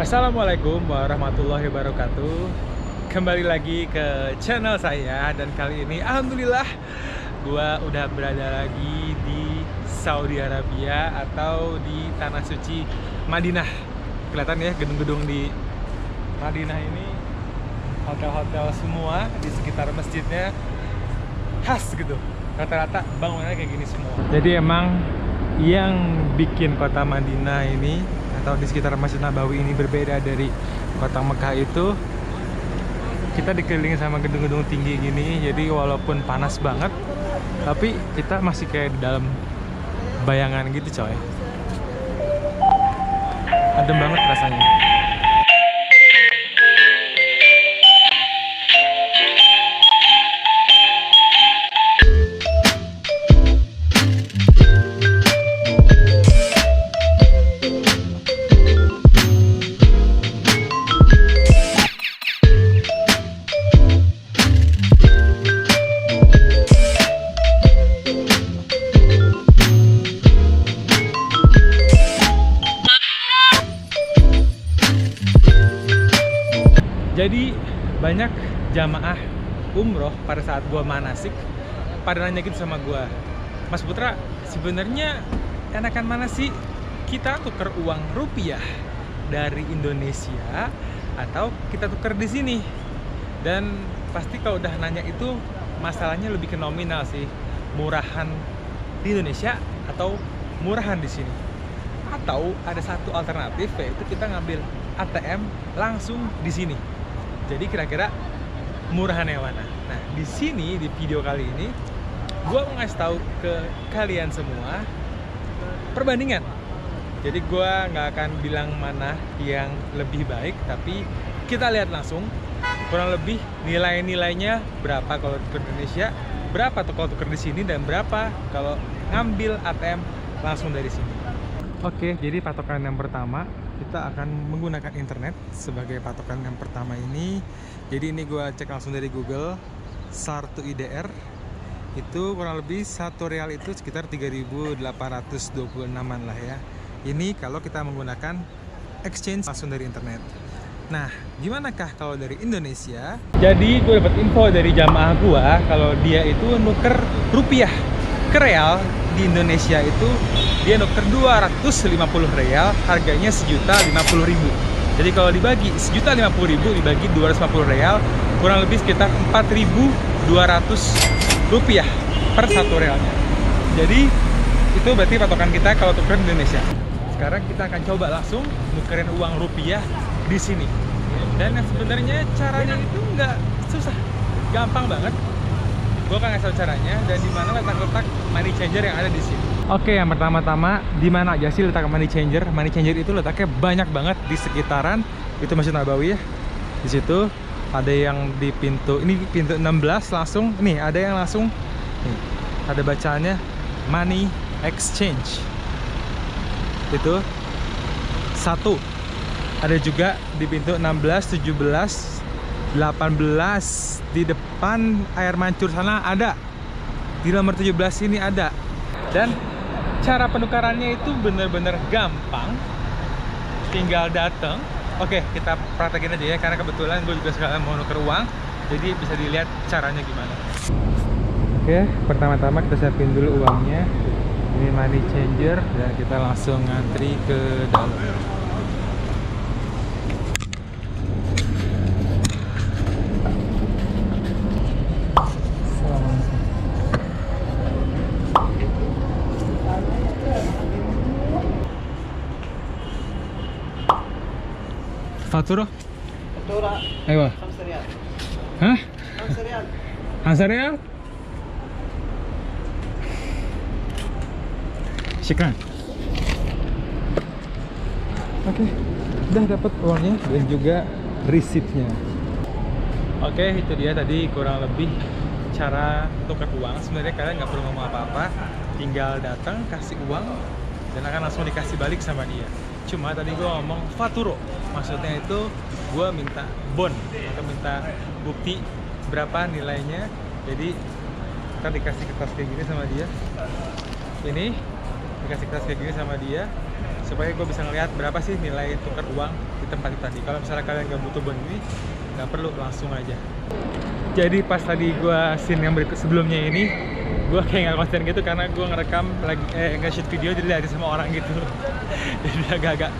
Assalamualaikum warahmatullahi wabarakatuh. Kembali lagi ke channel saya. Dan kali ini alhamdulillah gua udah berada lagi di Saudi Arabia atau di Tanah Suci Madinah. Kelihatan ya gedung-gedung di Madinah ini, hotel-hotel semua di sekitar masjidnya khas gitu. Rata-rata bangunannya kayak gini semua. Jadi emang yang bikin kota Madinah ini atau di sekitar Masjid Nabawi ini berbeda dari kota Mekah itu, kita dikelilingi sama gedung-gedung tinggi gini. Jadi walaupun panas banget, tapi kita masih kayak di dalam bayangan gitu coy. Adem banget rasanya. Jadi banyak jamaah umroh pada saat gua manasik pada nanya gitu sama gua, Mas Putra, sebenarnya enakan mana sih kita tuker uang rupiah dari Indonesia atau kita tuker di sini? Dan pasti kalau udah nanya itu masalahnya lebih ke nominal sih, murahan di Indonesia atau murahan di sini. Atau ada satu alternatif, yaitu kita ngambil ATM langsung di sini. Jadi kira-kira murahan yang mana? Nah, di sini di video kali ini gue mau ngasih tahu ke kalian semua perbandingan. Jadi gue nggak akan bilang mana yang lebih baik, tapi kita lihat langsung kurang lebih nilai-nilainya berapa kalau tuker di Indonesia, berapa tuh kalau tuker di sini, dan berapa kalau ngambil ATM langsung dari sini. Oke, jadi patokan yang pertama, kita akan menggunakan internet sebagai patokan yang pertama ini. Jadi ini gue cek langsung dari Google. Sartu IDR itu kurang lebih 1 real itu sekitar 3.826-an lah ya. Ini kalau kita menggunakan exchange langsung dari internet. Nah, gimana kah kalau dari Indonesia? Jadi gue dapat info dari jamaah gue kalau dia itu nuker rupiah ke real di Indonesia itu dia nuker 250 real, harganya 1.050.000. Jadi kalau dibagi 1.050.000 dibagi 250 real, kurang lebih sekitar 4.200 rupiah per 1 realnya. Jadi itu berarti patokan kita kalau tuker di Indonesia. Sekarang kita akan coba langsung nukerin uang rupiah di sini. Dan sebenarnya caranya itu nggak susah, gampang banget. Gue akan ngasih tau caranya dan di mana letak-letak money changer yang ada di sini. Oke, yang pertama-tama, di mana aja sih letak money changer? Money changer itu letaknya banyak banget di sekitaran itu Masjid Nabawi ya. Di situ ada yang di pintu, ini pintu 16 langsung. Nih, ada yang langsung nih, ada bacaannya money exchange. Itu satu. Ada juga di pintu 16, 17, 18 di depan air mancur sana ada. Di nomor 17 ini ada. Dan cara penukarannya itu bener-bener gampang. Tinggal datang. Oke, kita praktekin aja ya, karena kebetulan gue juga sekalian mau nuker uang. Jadi bisa dilihat caranya gimana. Oke, pertama-tama kita siapin dulu uangnya. Ini money changer dan kita langsung ngantri ke dalam. Fatura? فاتورة أيوة. 5 ريال. Hah? 5 ريال. 5 real? Syukran. Oke, udah dapat uangnya dan juga resipnya. Oke, itu dia tadi kurang lebih cara tukar uang. Sebenarnya kalian nggak perlu ngomong apa-apa, tinggal datang kasih uang dan akan langsung dikasih balik sama dia. Cuma tadi gue ngomong faturo, maksudnya itu gue minta bond atau minta bukti berapa nilainya. Jadi kita dikasih kertas kayak gini sama dia, ini dikasih kertas kayak gini sama dia, supaya gue bisa ngeliat berapa sih nilai tukar uang di tempat itu tadi. Kalau misalnya kalian nggak butuh bon ini, nggak perlu, langsung aja. Jadi pas tadi gue scene yang berikut sebelumnya ini, gue kayak nggak konsen gitu karena gue ngerekam lagi nge-shoot video jadi lihat sama orang gitu. Jadi agak-agak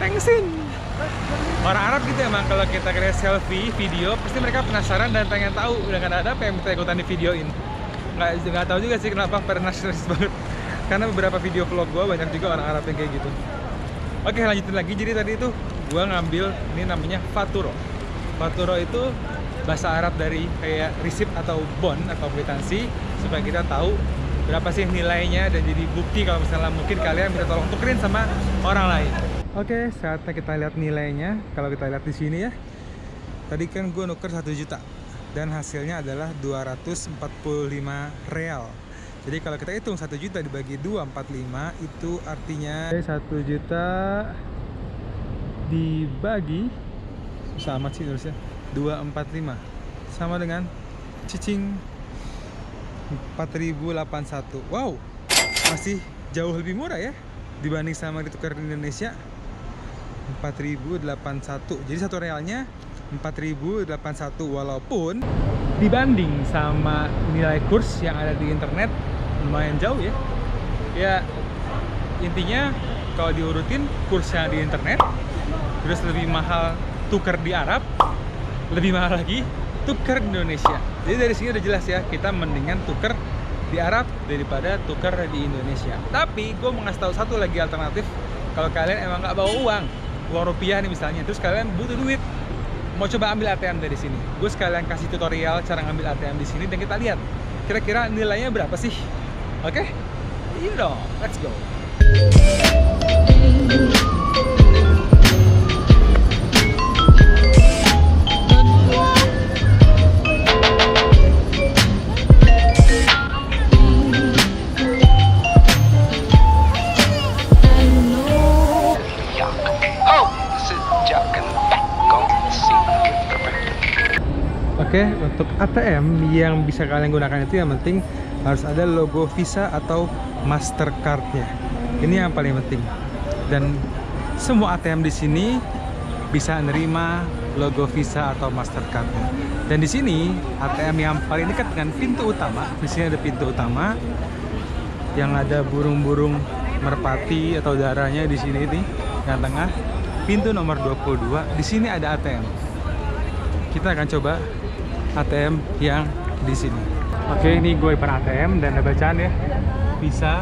tengsin. Orang Arab gitu emang, kalau kita kayak selfie video pasti mereka penasaran dan pengen tahu udah nggak ada apa yang minta ikutan di videoin. Nggak tahu juga sih kenapa pada nasionalis banget, karena beberapa video vlog gue banyak juga orang Arab yang kayak gitu. Oke, lanjutin lagi. Jadi tadi itu gue ngambil ini namanya faturo. Faturo itu bahasa Arab dari kayak receipt atau bond atau kwitansi, supaya kita tahu berapa sih nilainya dan jadi bukti kalau misalnya mungkin kalian bisa tolong tukerin sama orang lain. Oke, saatnya kita lihat nilainya. Kalau kita lihat di sini ya, tadi kan gue nuker 1 juta dan hasilnya adalah 245 real. Jadi kalau kita hitung 1 juta dibagi 245 itu artinya 1 juta dibagi sama sih terusnya 245 sama dengan cicing 4081. Wow, masih jauh lebih murah ya dibanding sama ditukar di Indonesia. 4081. Jadi satu realnya 4081, walaupun dibanding sama nilai kurs yang ada di internet lumayan jauh ya. Ya intinya kalau diurutin kursnya di internet, terus lebih mahal tukar di Arab, lebih mahal lagi tukar di Indonesia. Jadi dari sini udah jelas ya, kita mendingan tukar di Arab daripada tukar di Indonesia. Tapi gue mau ngasih tahu satu lagi alternatif. Kalau kalian emang nggak bawa uang rupiah nih misalnya, terus kalian butuh duit, mau coba ambil ATM dari sini, gue sekalian kasih tutorial cara ngambil ATM di sini dan kita lihat kira-kira nilainya berapa sih. Oke? Yuk dong, let's go. Oke, untuk ATM yang bisa kalian gunakan itu yang penting harus ada logo Visa atau Mastercard-nya. Ini yang paling penting. Dan semua ATM di sini bisa nerima logo Visa atau Mastercard-nya. Dan di sini ATM yang paling dekat dengan pintu utama, di sini ada pintu utama yang ada burung-burung merpati atau darahnya di sini ini, yang tengah. Pintu nomor 22, di sini ada ATM. Kita akan coba ATM yang di sini. Oke, ini gue per ATM dan ada bacaan ya, Visa,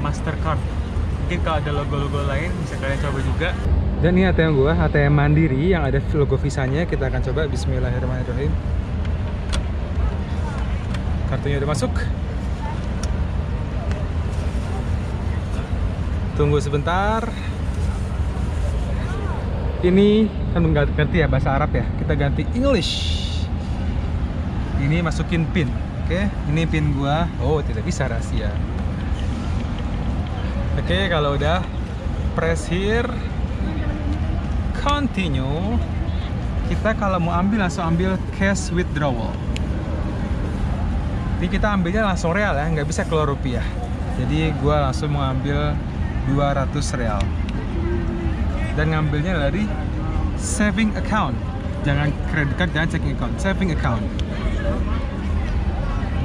Mastercard. Mungkin kalau ada logo-logo lain bisa kalian coba juga. Dan ini ATM gue, ATM Mandiri yang ada logo Visanya. Kita akan coba. Bismillahirrahmanirrahim. Kartunya udah masuk. Tunggu sebentar. Ini kan nggak ganti ya bahasa Arab ya, kita ganti English. Ini masukin pin. Oke, ini pin gua. Oh, tidak bisa rahasia. Oke, kalau udah press here, continue. Kita kalau mau ambil langsung ambil cash withdrawal. Jadi kita ambilnya langsung real ya, nggak bisa keluar rupiah. Jadi gua langsung mau ambil 200 real. Dan ngambilnya dari saving account. Jangan credit card, jangan checking account, saving account.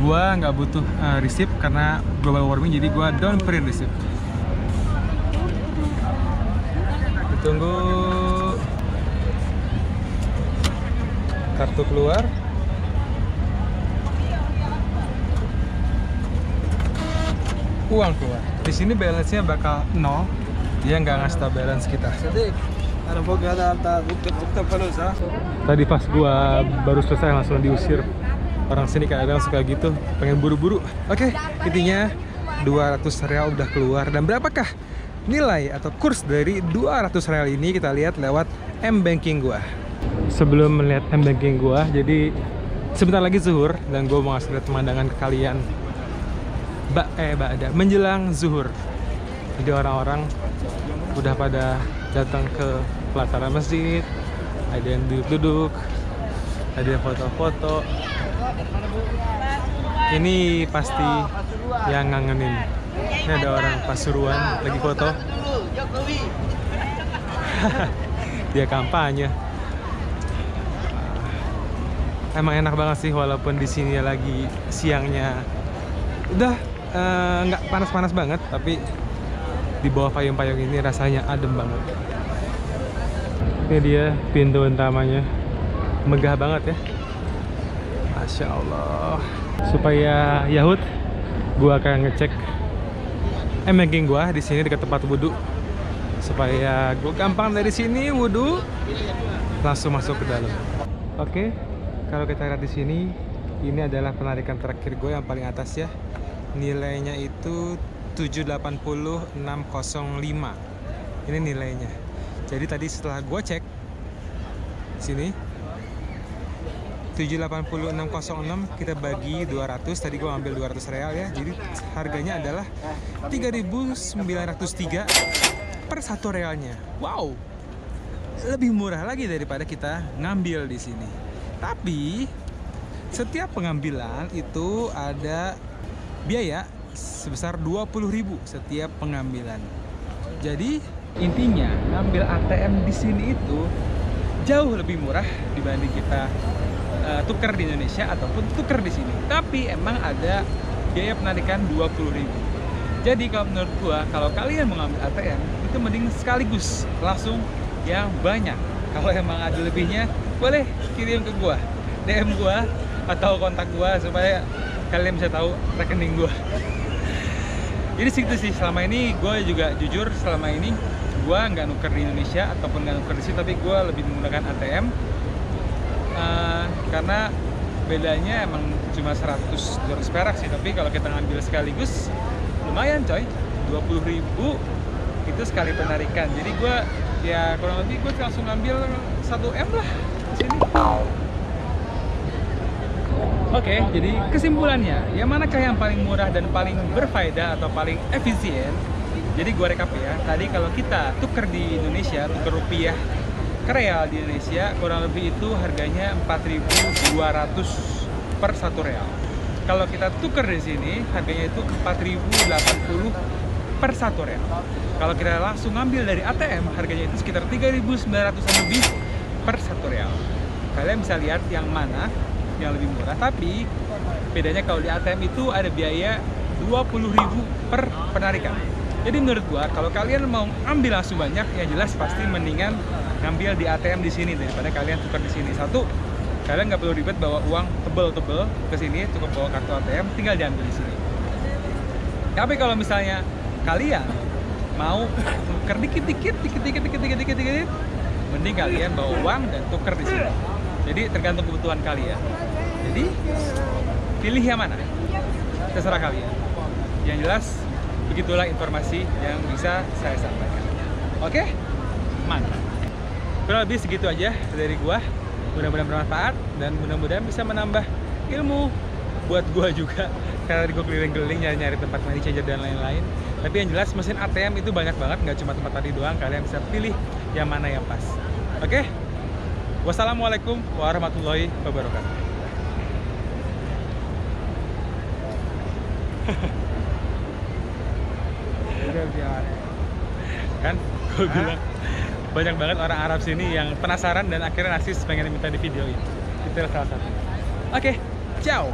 Gua nggak butuh receipt karena global warming, jadi gua don't print receipt. Tunggu kartu keluar. Uang keluar. Di sini balance-nya bakal 0. Dia nggak ngasih tau balance kita. Tadi pas gua baru selesai langsung diusir. Orang sini kadang suka gitu, pengen buru-buru. Oke, intinya 200 real udah keluar. Dan berapakah nilai atau kurs dari 200 real ini? Kita lihat lewat M-Banking gua. Sebelum melihat M-Banking gua, jadi sebentar lagi zuhur dan gua mau ngasih lihat pemandangan ke kalian. Menjelang zuhur. Jadi orang-orang udah pada datang ke pelataran masjid, ada yang duduk-duduk, ada yang foto-foto. Ini pasti yang ngangenin. Ini ada orang Pasuruan lagi foto. Jokowi. Dia kampanye. Emang enak banget sih walaupun di sini lagi siangnya udah nggak panas-panas banget, tapi di bawah payung-payung ini rasanya adem banget. Ini dia pintu utamanya, megah banget ya. Masya Allah. Supaya Yahud, gua akan ngecek emaging gua di sini dekat tempat wudhu, supaya gua gampang dari sini wudhu langsung masuk ke dalam. Oke, kalau kita lihat di sini, ini adalah penarikan terakhir gue yang paling atas ya. Nilainya itu 780.605. Ini nilainya. Jadi tadi setelah gue cek sini 780.606 kita bagi 200, tadi gue ambil 200 real ya. Jadi harganya adalah 3.903 per 1 realnya. Wow. Lebih murah lagi daripada kita ngambil di sini. Tapi setiap pengambilan itu ada biaya sebesar 20.000 setiap pengambilan. Jadi intinya ngambil ATM di sini itu jauh lebih murah dibanding kita tuker di Indonesia ataupun tuker di sini. Tapi emang ada biaya penarikan 20.000. Jadi kalau menurut gua, kalau kalian mau ngambil ATM itu mending sekaligus langsung yang banyak. Kalau emang ada lebihnya, boleh kirim ke gua, DM gua atau kontak gua supaya kalian bisa tahu rekening gua. Jadi segitu sih. Selama ini gua juga jujur, selama ini gua nggak nuker di Indonesia ataupun nggak nuker di sini, tapi gua lebih menggunakan ATM karena bedanya emang cuma 100-200 perak sih. Tapi kalau kita ngambil sekaligus lumayan coy, 20.000 itu sekali penarikan. Jadi gua ya kurang lebih gue langsung ngambil 1M lah di sini. Oke, jadi kesimpulannya, yang manakah yang paling murah dan paling berfaedah atau paling efisien? Jadi gue rekap ya. Tadi kalau kita tuker di Indonesia, tuker rupiah ke real di Indonesia, kurang lebih itu harganya 4.200 per 1 real. Kalau kita tuker di sini, harganya itu 4.080 per 1 real. Kalau kita langsung ngambil dari ATM, harganya itu sekitar 3.900 lebih per 1 real. Kalian bisa lihat yang mana yang lebih murah. Tapi bedanya kalau di ATM itu ada biaya 20.000 per penarikan. Jadi menurut gua, kalau kalian mau ambil langsung banyak, ya jelas pasti mendingan ngambil di ATM di sini daripada kalian tukar di sini. Satu, kalian nggak perlu ribet bawa uang tebel-tebel ke sini, cukup bawa kartu ATM, tinggal diambil di sini. Tapi kalau misalnya kalian mau tuker dikit-dikit, mending kalian bawa uang dan tuker di sini. Jadi tergantung kebutuhan kalian. Jadi pilih yang mana, terserah kalian. Yang jelas begitulah informasi yang bisa saya sampaikan. Oke, mantap. Kurang lebih segitu aja dari gua. Mudah-mudahan bermanfaat dan mudah-mudahan bisa menambah ilmu buat gua juga. Karena tadi gua keliling-keliling nyari-nyari tempat money changer dan lain-lain. Tapi yang jelas mesin ATM itu banyak banget, nggak cuma tempat tadi doang. Kalian bisa pilih yang mana yang pas. Oke? Wassalamualaikum warahmatullahi wabarakatuh. Kan gue bilang banyak banget orang Arab sini yang penasaran dan akhirnya nasis pengen minta di videoin. Itu salah satu. Oke, ciao.